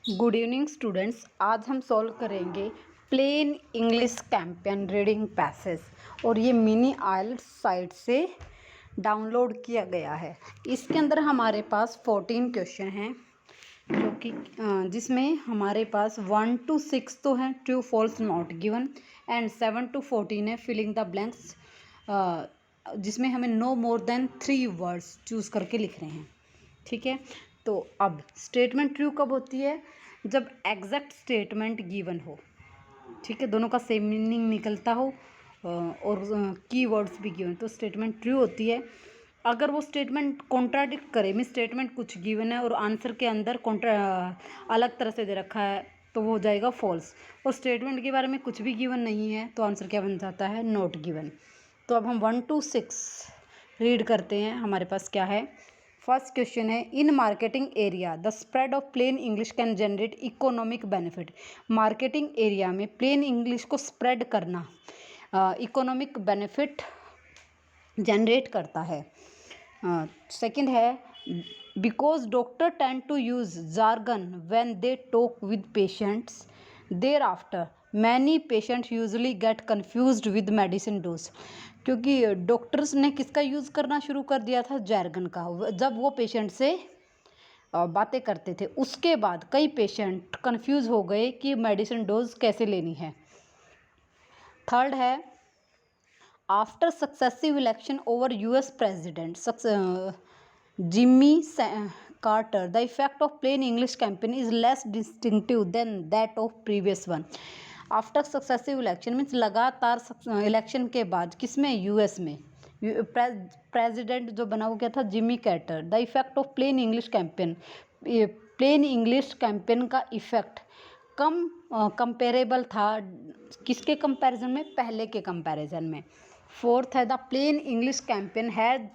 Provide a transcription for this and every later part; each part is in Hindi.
Good evening students. आज हम सॉल्व करेंगे plain English campaign reading passage और ये मिनी आइल्स साइट से डाउनलोड किया गया है। इसके अंदर हमारे पास 14 क्वेश्चन हैं जो कि जिसमें हमारे पास 1 to 6 तो हैं true false not given and 7 to 14 है फिलिंग द ब्लैंक्स, जिसमें हमें no more than 3 words choose करके लिख रहे हैं। ठीक है, तो अब स्टेटमेंट ट्रू कब होती है? जब एग्जैक्ट स्टेटमेंट गिवन हो। ठीक है, दोनों का सेम मीनिंग निकलता हो और कीवर्ड्स भी गिवन, तो स्टेटमेंट ट्रू होती है। अगर वो स्टेटमेंट कॉन्ट्राडिक्ट करे, मीन स्टेटमेंट कुछ गिवन है और आंसर के अंदर अलग तरह से दे रखा है, तो वो हो जाएगा फॉल्स। और स्टेटमेंट के बारे में कुछ भी गिवन नहीं है तो आंसर क्या बन जाता है? Not given. तो अब हम 1 to 6 रीड करते हैं। हमारे पास क्या है? फर्स्ट क्वेश्चन है, in marketing area the spread of plain English can generate economic benefit. Marketing area में प्लेन इंग्लिश को स्प्रेड करना इकोनॉमिक बेनिफिट जनरेट करता है। सेकंड है, because doctor tend to use jargon when they talk with patients there after many patients usually get confused with medicine dose. क्योंकि डॉक्टर्स ने किसका यूज़ करना शुरू कर दिया था? जार्गन का, जब वो पेशेंट से बातें करते थे। उसके बाद कई पेशेंट कंफ्यूज हो गए कि मेडिसिन डोज कैसे लेनी है। थर्ड है, after successive election over US president Jimmy Carter the effect of plain English campaign is less distinctive than that of previous one. After successive election means लगातार इलेक्शन के बाद, किसमें? यूएस में। प्रेसिडेंट जो बना वो क्या था? Jimmy Carter. The effect of plain English campaign, plain English campaign का इफेक्ट कंपेरेबल था किसके कंपैरिजन में? पहले के कंपैरिजन में। फोर्थ है, the plain English campaign has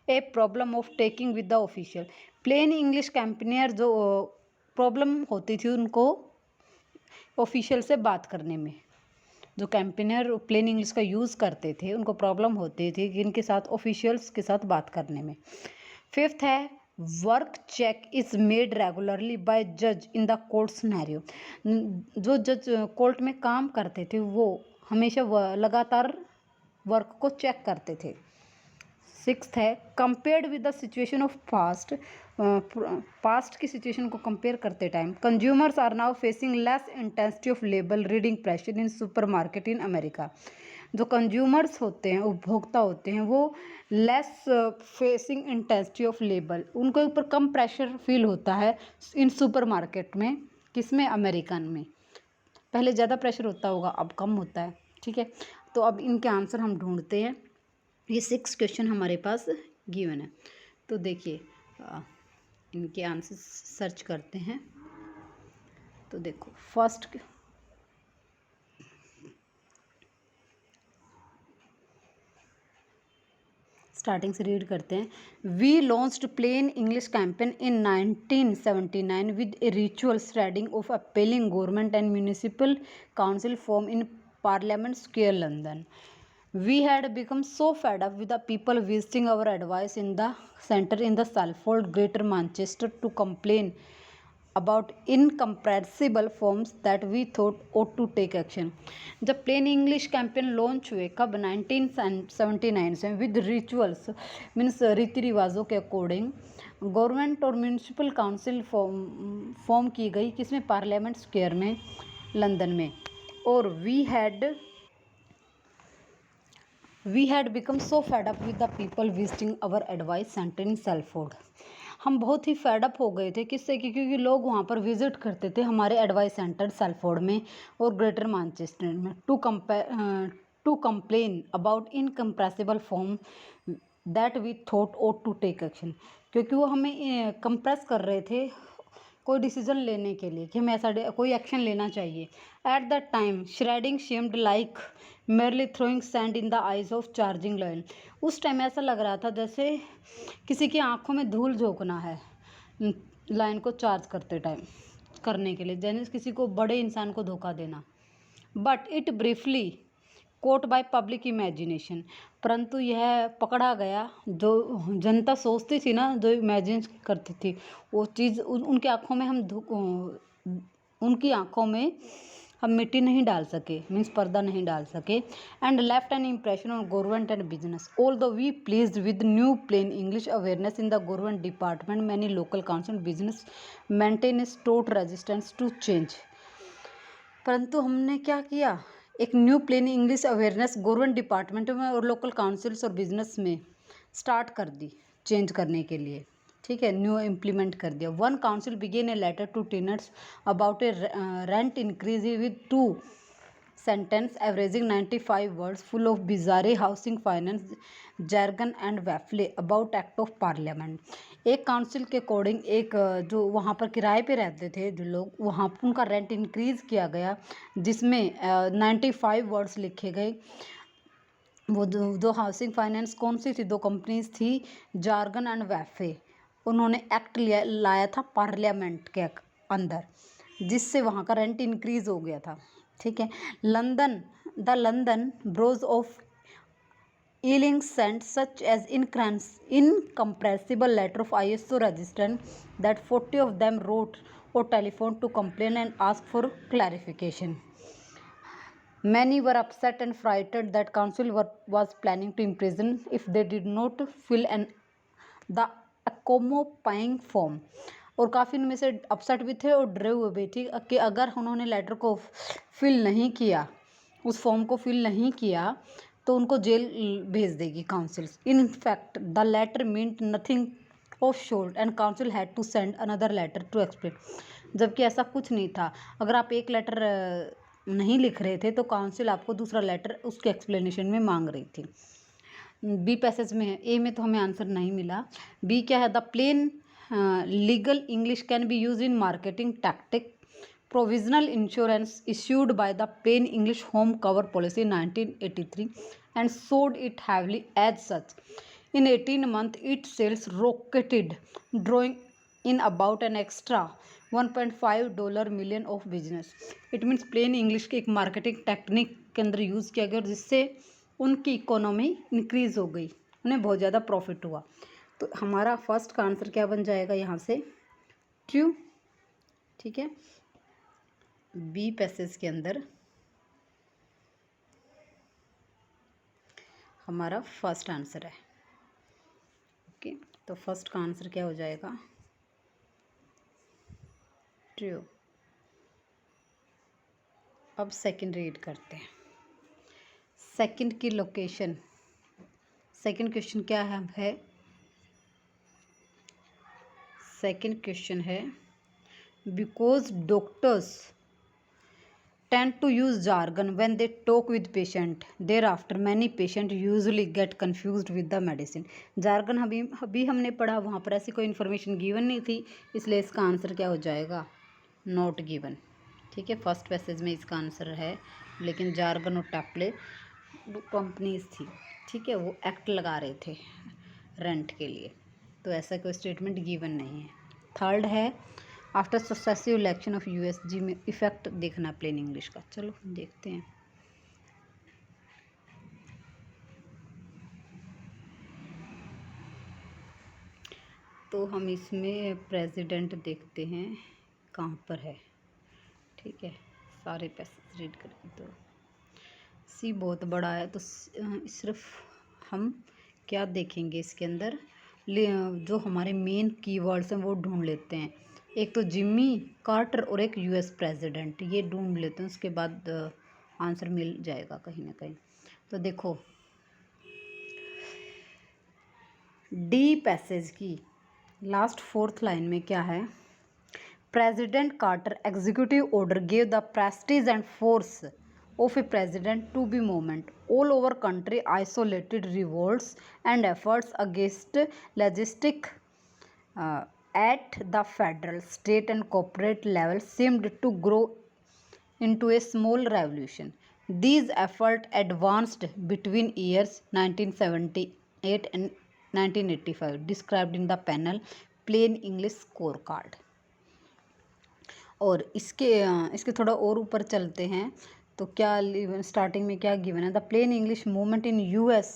a problem of taking with the official. Plain English campaigner जो प्रॉब्लम होती थी उनको ऑफिशियल से बात करने में। जो कैंपेनियर प्लेन इंग्लिश का यूज़ करते थे उनको प्रॉब्लम होती थी इनके साथ, ऑफिशियल्स के साथ बात करने में। फिफ्थ है, work check is made regularly by जज इन द कोर्ट सिनेरियो। जो जज कोर्ट में काम करते थे वो हमेशा लगातार वर्क को चेक करते थे। सिक्स्थ है, compared with the situation of past, past की सिचुएशन को कंपेयर करते time consumers are now facing less intensity of label reading pressure in supermarket in America. जो कंज्यूमर्स होते हैं, उपभोक्ता होते हैं, वो less facing intensity of label, उनके ऊपर कम प्रेशर फील होता है इन सुपरमार्केट में। किसमें? अमेरिकन में। पहले ज़्यादा प्रेशर होता होगा, अब कम होता है। ठीक है, तो अब इनके आंसर हम ढूंढते हैं। ये 6 क्वेश्चन हमारे पास गिवन है, तो देखिए इनके आंसर सर्च करते हैं। तो देखो फर्स्ट स्टार्टिंग से रीड करते हैं। We launched plain English campaign in 1979 with a ritual spreading of appealing government and municipal council form in Parliament Square London. We had become so fed up with the people visiting our advice in the center in the Salford, Greater Manchester, to complain about incomprehensible forms that we thought ought to take action. जब प्लेन इंग्लिश कैंपेन लॉन्च हुए, कब? 1979 से, विद रिचुअल्स मीन्स रीति रिवाजों के अकॉर्डिंग गवर्नमेंट और म्यूनिसिपल काउंसिल फॉर्म की गई, किसमें? पार्लियामेंट स्क्वायर में, लंदन में। और We had become so fed up with the people visiting our advice center in Salford. हम बहुत ही फेडअप हो गए थे, किससे? क्योंकि लोग वहाँ पर विजिट करते थे हमारे एडवाइस सेंटर सेल्फोर्ड में और ग्रेटर मैनचेस्टर में, to complain about incomprehensible form that we thought ought to take action. क्योंकि वो हमें कंप्रेस कर रहे थे कोई डिसीजन लेने के लिए कि हमें ऐसा कोई एक्शन लेना चाहिए। At the time shredding shamed like merely throwing sand in the eyes of charging line. उस टाइम ऐसा लग रहा था जैसे किसी की आंखों में धूल झोंकना है लाइन को चार्ज करते टाइम करने के लिए, जैसे किसी को, बड़े इंसान को धोखा देना। But it briefly caught by public imagination, परंतु यह पकड़ा गया, जो जनता सोचती थी ना, जो इमेजिन करती थी वो चीज़ उनके आँखों में हम उनकी आंखों में हम मिट्टी नहीं डाल सके, मीन्स पर्दा नहीं डाल सके। And left an impression on government and business. Although we pleased with new plain English awareness in the government department, many local council business maintain a stout resistance to change. परंतु हमने क्या किया, एक new plain English awareness government department में और लोकल काउंसिल्स और बिजनेस में स्टार्ट कर दी चेंज करने के लिए, ठीक है, न्यू इम्प्लीमेंट कर दिया। One council began a letter to tenants about a rent increase with 2 sentence averaging 95 words full of bizarre housing finance jargon and waffle about act of parliament. एक काउंसिल के अकॉर्डिंग एक जो वहाँ पर किराए पे रहते थे जो लोग, वहाँ उनका रेंट इंक्रीज किया गया, जिसमें 95 वर्ड्स लिखे गए। वो दो हाउसिंग फाइनेंस कौन सी थी, 2 कंपनीज थी, जार्गन एंड वैफे। उन्होंने एक्ट लाया था पार्लियामेंट के अंदर, जिससे वहाँ का रेंट इंक्रीज हो गया था, ठीक है। London boroughs of Ealing sent such as incomprehensible letter of ISO resistant that 40 of them wrote or telephone to complain and ask for clarification. Many were upset and frightened that council was planning to imprison if they did not fill the accompanying form। और काफ़ी उनमें से अपसेट भी थे और डरे हुए भी थे कि अगर उन्होंने लेटर को फिल नहीं किया, उस फॉर्म को फिल नहीं किया, तो उनको जेल भेज देगी councils. In fact the letter meant nothing of sort and council had to send another letter to explain. जबकि ऐसा कुछ नहीं था। अगर आप एक लेटर नहीं लिख रहे थे तो काउंसिल आपको दूसरा लेटर उसके एक्सप्लेनेशन में मांग रही थी। बी पैसेज में है, ए में तो हमें आंसर नहीं मिला। बी क्या है, the plain legal English can be use in marketing tactic provisional insurance issued by the plain English home cover policy 1983 and sold it heavily as such. In 18 months it sales rocketed drawing in about an extra $1.5 million of business. It means plain English की एक मार्केटिंग टेक्निक के अंदर यूज़ किया गया, जिससे उनकी इकोनॉमी इंक्रीज़ हो गई, उन्हें बहुत ज़्यादा प्रॉफिट हुआ। तो हमारा फर्स्ट का आंसर क्या बन जाएगा यहाँ से, ट्रू, ठीक है। बी पैसेज के अंदर हमारा फर्स्ट आंसर है, ओके। तो फर्स्ट का आंसर क्या हो जाएगा, ट्रू। अब सेकंड रीड करते हैं। सेकंड की लोकेशन, सेकंड क्वेश्चन क्या है, सेकंड क्वेश्चन है because doctors tend to use jargon when they talk with patient, thereafter many patient usually get confused with the medicine। jargon अभी हमने पढ़ा, वहाँ पर ऐसी कोई इन्फॉर्मेशन गिवन नहीं थी, इसलिए इसका आंसर क्या हो जाएगा, नॉट गिवन, ठीक है। फर्स्ट पैसेज में इसका आंसर है, लेकिन जार्गन और टैपले कंपनीज थी, ठीक है, वो एक्ट लगा रहे थे रेंट के लिए, तो ऐसा कोई स्टेटमेंट गिवन नहीं है। थर्ड है after successive election of USG में इफेक्ट देखना प्लेन इंग्लिश का, चलो देखते हैं। तो हम इसमें प्रेसिडेंट देखते हैं कहाँ पर है, ठीक है, सारे पैसेज रीड करके। तो सी बहुत बड़ा है, तो सिर्फ हम क्या देखेंगे इसके अंदर, जो हमारे मेन कीवर्ड्स हैं वो ढूंढ लेते हैं। एक तो जिमी कार्टर और एक US प्रेसिडेंट, ये ढूंढ लेते हैं, उसके बाद आंसर मिल जाएगा कहीं ना कहीं। तो देखो डी पैसेज की लास्ट 4th लाइन में क्या है, president Carter executive order gave the prestige and force of a president to be movement all over country isolated revolts and efforts against logistic at the federal, state and corporate level seemed to grow into a small revolution. These efforts advanced between years 1978 and 1985 described in the panel plain English scorecard। और इसके थोड़ा और ऊपर चलते हैं, तो क्या स्टार्टिंग में क्या गिवन है, the plain English movement in US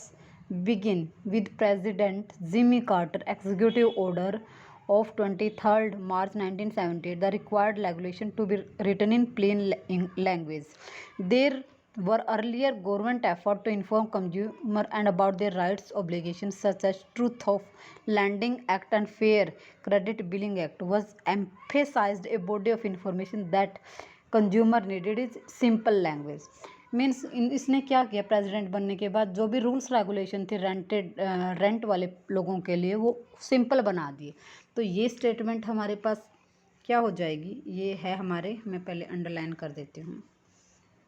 begin with president Jimmy Carter executive order of 23rd March 1978 the required regulation to be written in plain language. There were earlier government effort to inform consumer and about their rights obligations such as Truth of Lending Act and Fair Credit Billing Act was emphasized a body of information that consumer needed is simple language. Means इसने क्या किया, प्रेसिडेंट बनने के बाद जो भी रूल्स रेगुलेशन थे रेंट वाले लोगों के लिए वो सिंपल बना दिए। तो ये स्टेटमेंट हमारे पास क्या हो जाएगी, ये है हमारे, मैं पहले अंडरलाइन कर देती हूँ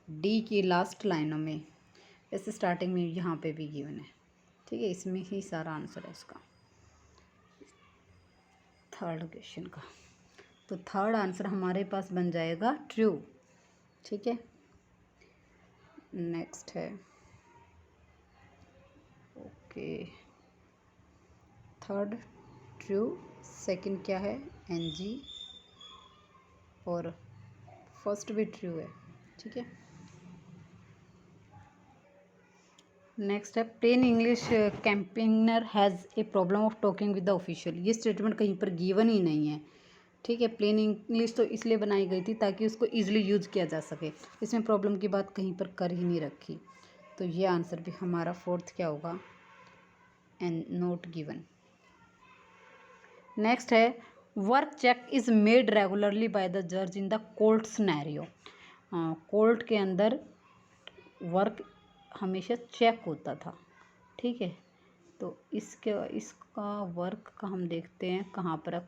डी की लास्ट लाइनों में, ऐसे स्टार्टिंग में यहाँ पे भी गिवन है, ठीक है, इसमें ही सारा आंसर है इसका, थर्ड क्वेश्चन का। तो थर्ड आंसर हमारे पास बन जाएगा ट्रू, ठीक है। नेक्स्ट है ओके, थर्ड ट्रू, सेकंड क्या है एनजी, और फर्स्ट भी ट्रू है, ठीक है। नेक्स्ट है plain English campaigner has a problem of talking with the official. ये स्टेटमेंट कहीं पर गिवन ही नहीं है, ठीक है। प्लेन इंग्लिश तो इसलिए बनाई गई थी ताकि उसको ईजिली यूज किया जा सके, इसमें प्रॉब्लम की बात कहीं पर कर ही नहीं रखी। तो ये आंसर भी हमारा फोर्थ क्या होगा, एंड नोट गिवन। नेक्स्ट है work check is made regularly by the जज in the court scenario. Court के अंदर वर्क हमेशा चेक होता था, ठीक है। तो इसका वर्क का हम देखते हैं कहाँ पर है,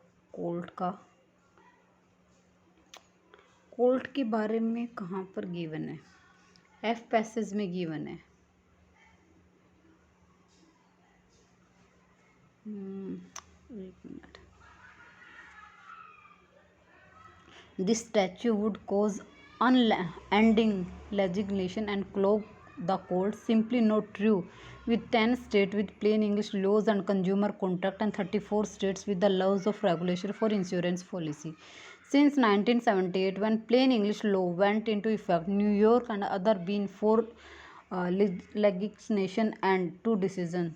कोर्ट के बारे में कहाँ पर गिवन है, एफ पैसेज में गिवन है। एक minute, this statue would cause unending legislation and clog the court, simply not true with 10 states with plain English laws and consumer contract and 34 states with the laws of regulation for insurance policy. Since 1978 when plain English law went into effect, New York and other been 4 legislation and 2 decisions.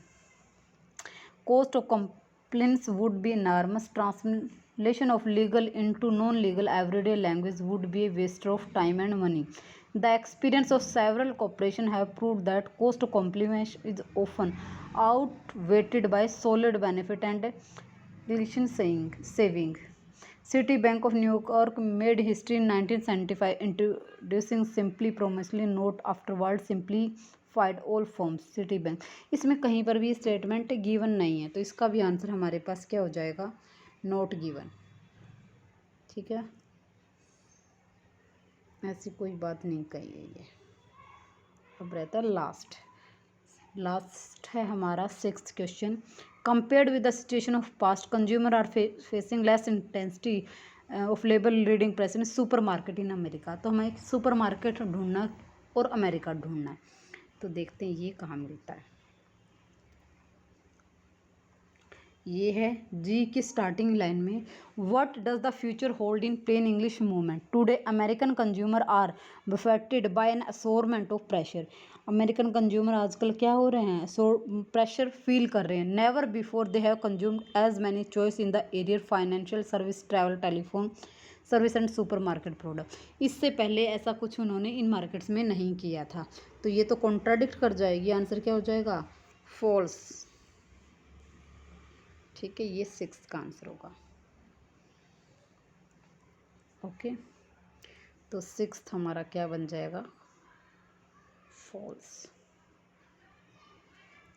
Cost of complaints would be enormous. Translation of legal into non-legal everyday language would be a waste of time and money. The experience of several corporations have proved that cost of complaints is often outweighed by solid benefit and relation saving. Citibank of New York made history in 1975 introducing simply promissory note, afterward simplified all forms. City bank, इसमें कहीं पर भी स्टेटमेंट गिवन नहीं है, तो इसका भी आंसर हमारे पास क्या हो जाएगा, नोट गिवन, ठीक है। ऐसी कोई बात नहीं कही है ये। अब रहता है लास्ट है हमारा sixth question. Compared with the situation of past, consumer are facing less intensity of label reading press in supermarket in America. तो हमें सुपर मार्केट ढूंढना और अमेरिका ढूंढना है, तो देखते हैं ये कहाँ मिलता है। ये है जी की स्टार्टिंग लाइन में, what does the future hold in plain English movement today, American consumer are buffeted by an assortment of pressure. American consumer आजकल क्या हो रहे हैं, प्रेशर फील कर रहे हैं। Never before they have consumed as many choice in the area financial service, travel, telephone service and supermarket product. इससे पहले ऐसा कुछ उन्होंने इन मार्केट्स में नहीं किया था, तो ये तो कॉन्ट्राडिक्ट कर जाएगी। आंसर क्या हो जाएगा, फॉल्स, ठीक है। ये सिक्स्थ का आंसर होगा, ओके। तो सिक्स्थ हमारा क्या बन जाएगा, फॉल्स।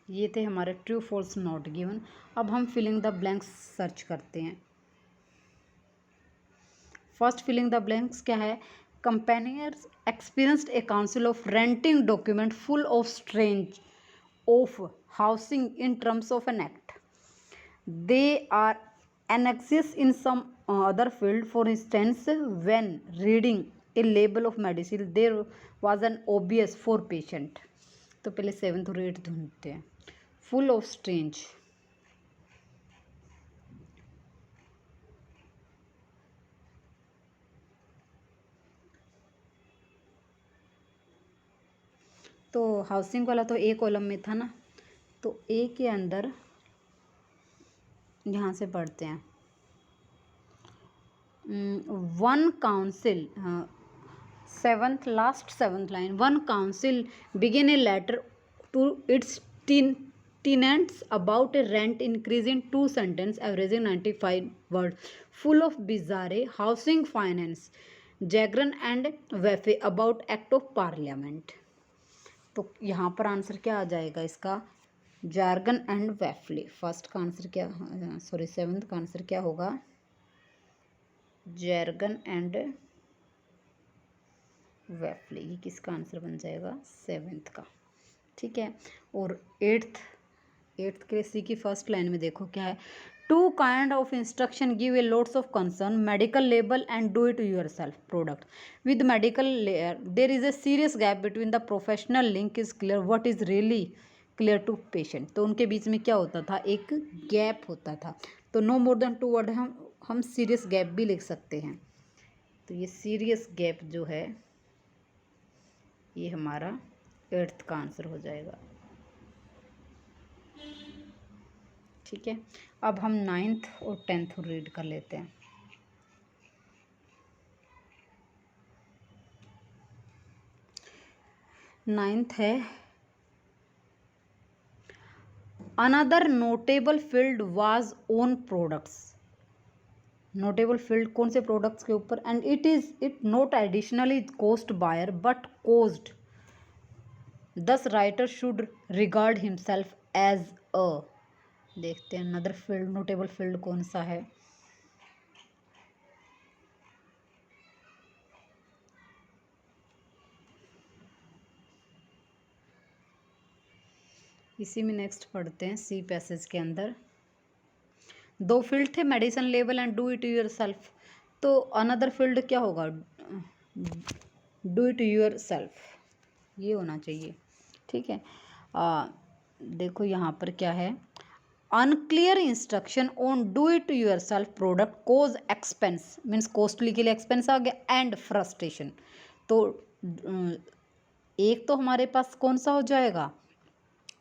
ये थे हमारे ट्रू फॉल्स नॉट गिवन। अब हम फिलिंग द ब्लैंक्स सर्च करते हैं। फर्स्ट फिलिंग द ब्लैंक्स क्या है, campaigners experienced a council of renting document full of strange of housing in terms of an act. They are annexes in some other field. For instance, when reading a label of medicine, there was an obvious for patient. तो पहले 7th और 8th ढूंढते हैं। Full of strange, तो हाउसिंग वाला तो ए कॉलम में था ना, तो ए के अंदर यहाँ से पढ़ते हैं, one council, seventh line, one council began a letter to its tenants about a rent increase in two sentence averaging 95 words, full of bizarre housing finance jargon and waffle about act of parliament. तो यहाँ पर आंसर क्या आ जाएगा इसका, जार्गन एंड वैफले। फर्स्ट का आंसर क्या, सॉरी सेवन्थ का आंसर क्या होगा, जार्गन एंड वैफले। ये किसका आंसर बन जाएगा, सेवन्थ का। ठीक है, और एट्थ के लिए सी की फर्स्ट लाइन में देखो क्या है, two kind of instruction give a lots of concern, medical label and do it yourself product. With medical layer there is a serious gap between the professional link is clear what is really clear to patient. तो उनके बीच में क्या होता था, एक गैप होता था। तो नो मोर देन 2 वर्ड हम सीरियस गैप भी लिख सकते हैं। तो ये सीरियस गैप जो है ये हमारा 8th का आंसर हो जाएगा। ठीक है, अब हम 9th और 10th रीड कर लेते हैं। नाइन्थ है, another notable field was own products. Notable field कौन से प्रोडक्ट्स के ऊपर, and it note additionally cost buyer but cost, thus writer should regard himself as a. देखते हैं अनदर फील्ड, नोटेबल फील्ड कौन सा है। इसी में नेक्स्ट पढ़ते हैं सी पैसेज के अंदर। 2 फील्ड थे, medicine label and do it your self. तो अनदर फील्ड क्या होगा, डू इट योर सेल्फ, ये होना चाहिए। ठीक है, देखो यहाँ पर क्या है, unclear instruction on do it yourself product cause expense, means costly के लिए एक्सपेंस आ गया, एंड फ्रस्ट्रेशन। तो एक तो हमारे पास कौन सा हो जाएगा,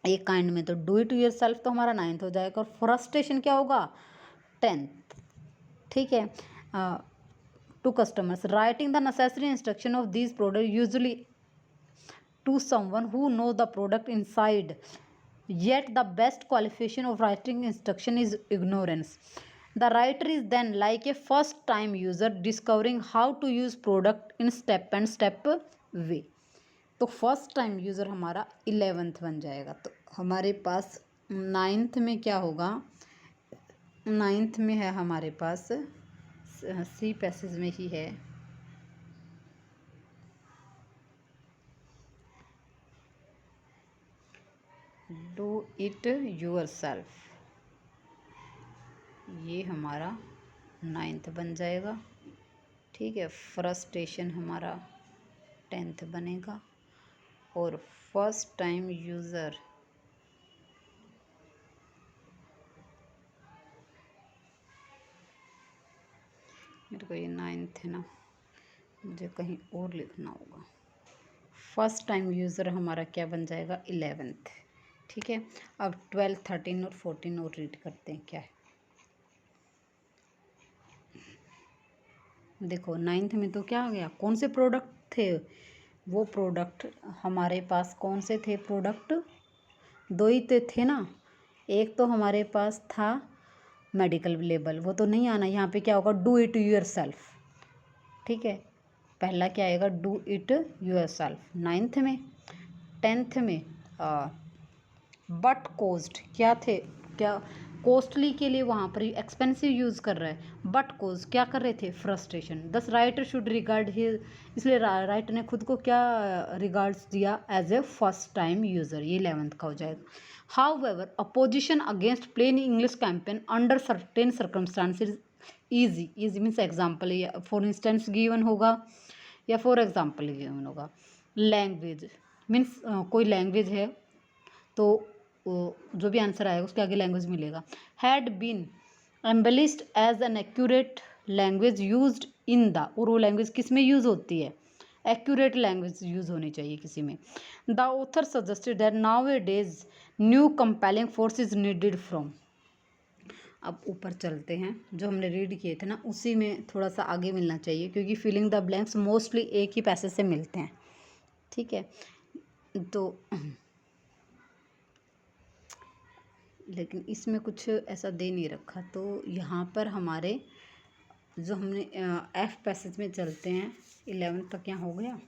एक काइंड में तो डू इट योर सेल्फ तो हमारा 9th हो जाएगा, और फ्रस्ट्रेशन क्या होगा 10th। ठीक है, to customers writing the necessary instruction of these product usually to someone who know the product inside, yet the best qualification of writing instruction is ignorance. The writer is then like a first time user discovering how to use product in step and step way. तो फर्स्ट टाइम यूज़र हमारा 11th बन जाएगा। तो हमारे पास 9th में क्या होगा, 9th में है हमारे पास सी पैसेज में ही है, डू इट योर सेल्फ, ये हमारा 9th बन जाएगा। ठीक है, फ्रस्ट्रेशन हमारा 10th बनेगा, और फर्स्ट टाइम यूज़र मेरे को ये 9th है ना, मुझे कहीं और लिखना होगा। फर्स्ट टाइम यूज़र हमारा क्या बन जाएगा 11th। ठीक है, अब 12, 13 और 14 और रीड करते हैं क्या है। देखो 9th में तो क्या आ गया, कौन से प्रोडक्ट थे, वो प्रोडक्ट हमारे पास कौन से थे, प्रोडक्ट 2 ही तो थे ना। एक तो हमारे पास था मेडिकल लेबल, वो तो नहीं आना, यहाँ पे क्या होगा डू इट योर सेल्फ। ठीक है, पहला क्या आएगा do it your self 9th में। 10th में बट कोस्ट क्या थे, क्या कॉस्टली के लिए वहाँ पर एक्सपेंसिव यूज़ कर रहा है, बट कोज क्या कर रहे थे, frustration. This writer should regard his, इसलिए राइटर ने खुद को क्या रिगार्ड्स दिया, as a first time user, ये 11th का हो जाएगा। However opposition against plain English campaign under certain circumstances E G, E G means example, या फॉर इंस्टेंस गिवन होगा, या फॉर एग्जाम्पल गिवन होगा। लैंग्वेज मीन्स कोई लैंग्वेज है तो जो भी आंसर आएगा उसके आगे लैंग्वेज मिलेगा। Had been embellished as an accurate language used in the, और वो लैंग्वेज किस में यूज़ होती है, एक्यूरेट लैंग्वेज यूज़ होनी चाहिए किसी में। The author suggested that nowadays new compelling force is needed from, अब ऊपर चलते हैं, जो हमने रीड किए थे ना उसी में थोड़ा सा आगे मिलना चाहिए, क्योंकि फिलिंग द ब्लैंक्स मोस्टली एक ही पैसेज से मिलते हैं, ठीक है। तो लेकिन इसमें कुछ ऐसा दे नहीं रखा, तो यहाँ पर हमारे जो हमने एफ पैसेज में चलते हैं, 11 तक यहाँ हो गया,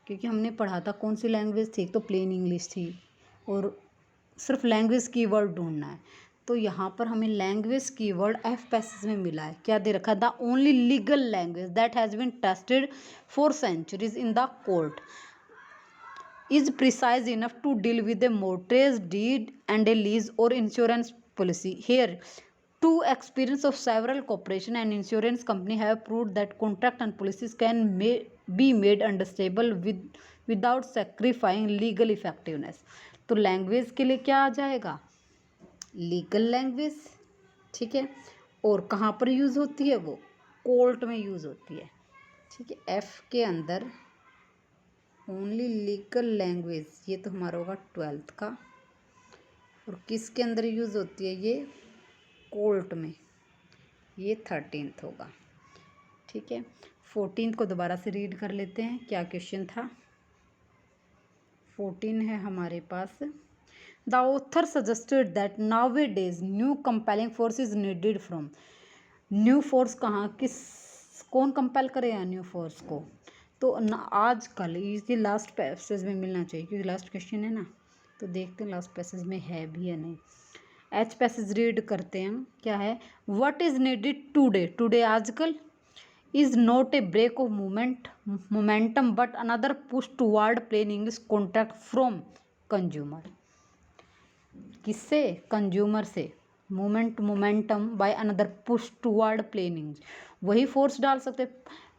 क्योंकि हमने पढ़ा था कौन सी लैंग्वेज थी, तो प्लेन इंग्लिश थी और सिर्फ लैंग्वेज कीवर्ड ढूंढना है। तो यहाँ पर हमें लैंग्वेज कीवर्ड एफ पैसेज में मिला है। क्या दे रखा, the only legal language that has been tested for centuries in the court is precise enough to deal with a mortgage deed and a lease or insurance policy. Here, two experience of several corporation and insurance company have proved that contract and policies can be made understandable without sacrificing legal effectiveness. तो लैंग्वेज के लिए क्या आ जाएगा, लीगल लैंग्वेज, ठीक है। और कहाँ पर यूज़ होती है, वो कोर्ट में यूज़ होती है, ठीक है। एफ के अंदर ओनली लीगल लैंग्वेज, ये तो हमारा होगा 12th का, और किसके अंदर यूज़ होती है, ये कोर्ट में, ये 13th होगा, ठीक है। 14th को दोबारा से रीड कर लेते हैं, क्या क्वेश्चन था। 14 है हमारे पास, the author suggested that nowadays new compelling force is needed from. New force कहाँ, कौन कंपेल करेगा न्यू फोर्स को, तो आज कल ये लास्ट पैसेज में मिलना चाहिए, क्योंकि लास्ट क्वेश्चन है ना। तो देखते हैं लास्ट पैसेज में है भी या नहीं। एच पैसेज रीड करते हैं, क्या है, what is needed today, today आजकल, is not a break of momentum but another push toward plain English contract from consumer. किससे, कंज्यूमर से, momentum by another push toward plain English, वही फोर्स डाल सकते,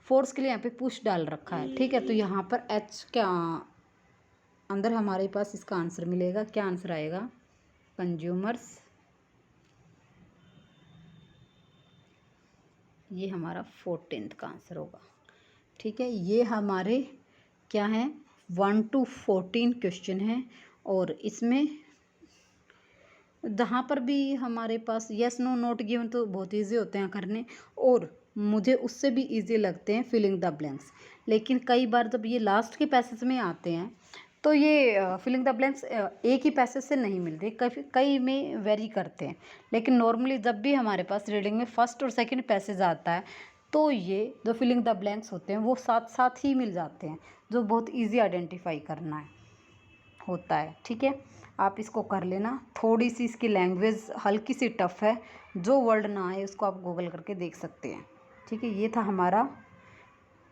फोर्स के लिए यहाँ पे पुश डाल रखा है, ठीक है। तो यहाँ पर एच के अंदर हमारे पास इसका आंसर मिलेगा, क्या आंसर आएगा, कंज्यूमर्स, ये हमारा 14th का आंसर होगा, ठीक है। ये हमारे क्या है, 1 to 14 क्वेश्चन है, और इसमें जहाँ पर भी हमारे पास यस नो नोट गिवन तो बहुत ईजी होते हैं करने, और मुझे उससे भी इजी लगते हैं फिलिंग द ब्लैंक्स। लेकिन कई बार जब ये लास्ट के पैसेज में आते हैं तो ये फिलिंग द ब्लैंक्स एक ही पैसेज से नहीं मिलते, कई में वेरी करते हैं। लेकिन नॉर्मली जब भी हमारे पास रीडिंग में फर्स्ट और सेकंड पैसेज आता है तो ये जो फिलिंग द ब्लैंक्स होते हैं वो साथ साथ ही मिल जाते हैं, जो बहुत ईजी आइडेंटिफाई करना है होता है, ठीक है। आप इसको कर लेना। थोड़ी सी इसकी लैंग्वेज हल्की सी टफ है, जो वर्ड ना आए उसको आप गूगल करके देख सकते हैं, ठीक है। ये था हमारा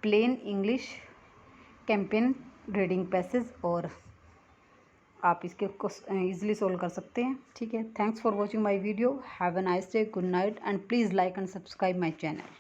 plain English campaign reading passage, और आप इसके को ईजिली सोल्व कर सकते हैं, ठीक है। Thanks for watching my video, have a nice day, good night, and please like and subscribe my channel.